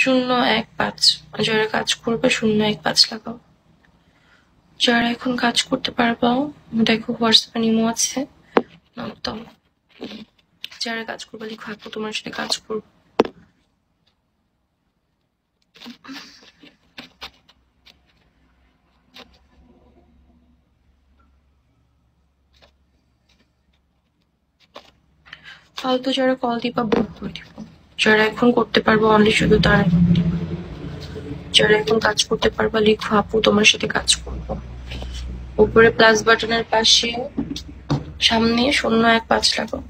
015 যারা কাজ করবে 015 লাগাও। যারা এখন কাজ করতে পারবা দেখো হোয়াটসঅ্যাপে ইমো আছে, তো যারা কাজ করবে লিখো আপু তোমার সাথে কাজ করবো। ফালতু যারা কল দিবা ব্লক করে দিব। যারা এখন করতে পারবো অনলি শুধু তারা, যারা এখন কাজ করতে পারবা লিখো আপু তোমার সাথে কাজ করবো। উপরে প্লাস বাটনের পাশে সামনে 015 লাগাও।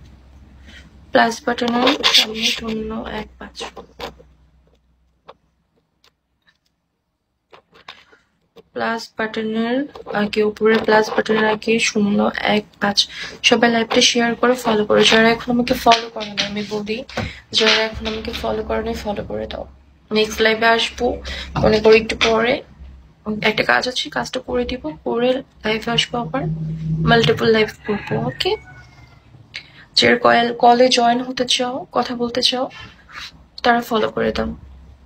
প্লাস বাটনের সামনে 015, প্লাস বাটনের আগে, উপরে প্লাস বাটনের আগে 015। সবাই লাইভটা শেয়ার করে ফলো করো। যারা এখন আমাকে ফলো করে না আমি বলি, যারা এখন আমাকে ফলো করে না ফলো করে দাও। নেক্সট লাইভে আসবো মনে করি একটু পরে, একটা কাজ আছে কাজটা করে দিব, করে লাইভে আসবো আবার মাল্টিপল লাইভ করবো। ওকে, যারা কলে জয়েন হতে চাও কথা বলতে চাও তারা ফলো করে দাও।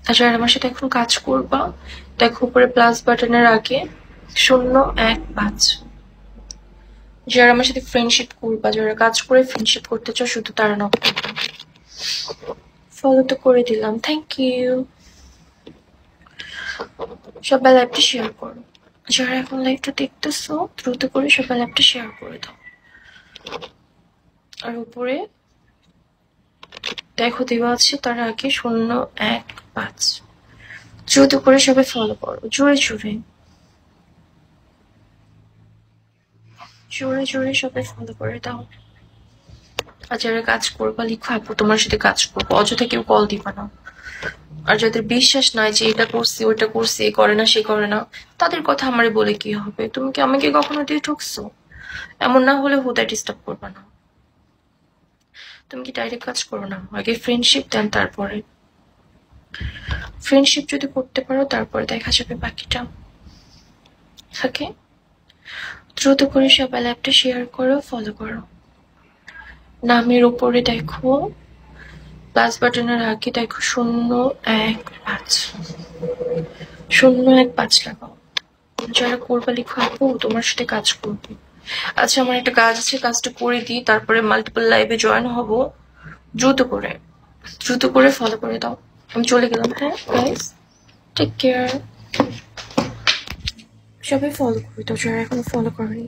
আর যারা আমার সাথে এখন কাজ করবা দেখো উপরে প্লাস বাটনের আগে 015। যারা আমার সাথে ফ্রেন্ডশিপ করবা, যারা কাজ করে ফ্রেন্ডশিপ করতে চাও শুধু তারা নক করবা। ফলো তো করে দিলাম, থ্যাংক ইউ। সবাই লাইভটা শেয়ার করো। যারা এখন লাইভটা দেখতেছো দ্রুত করে সবাই লাইভটা শেয়ার করে দাও। আর উপরে দেখো দেওয়া আছে তার আগে 015। দ্রুত করে সবাই ফলো করো, জোরে জোরে জোরে জোরে সবাই ফলো করে দাও। আর যারা কাজ করবা লিখো আপু তোমার সাথে কাজ করবো, অযথা কেউ কল দিবা না। আর যাদের বিশ্বাস নাই যে এটা করছি ওইটা করছি, এ করে না সে করে না, তাদের কথা আমারে বলে কি হবে? তুমি কি আমাকে কখনো দিয়ে ঠকছো? এমন না হলে হুদায় ডিস্টার্ব করবা না। তুমি কি ডাইরেক্ট কাজ করো না, আগে ফ্রেন্ডশিপ দেন, তারপরে ফ্রেন্ডশিপ যদি করতে পারো তারপরে দেখা যাবে বাকিটা। ওকে, দ্রুত করে সবাই ল্যাবটা শেয়ার করো, ফলো করো। নামের উপরে দেখো প্লাস বাটনের আগে দেখো 015, 015 লাগাও। যারা করবা লিখো আপু তোমার সাথে কাজ করবো। আচ্ছা আমার একটা কাজ আছে, কাজটা করে দিই, তারপরে মাল্টিপল লাইভে জয়েন হব। দ্রুত করে ফলো করে দাও। আমি চলে গেলাম। হ্যাঁ গাইস, টেক কেয়ার। সবাই ফলো করে দাও যারা এখনো ফলো করেনি।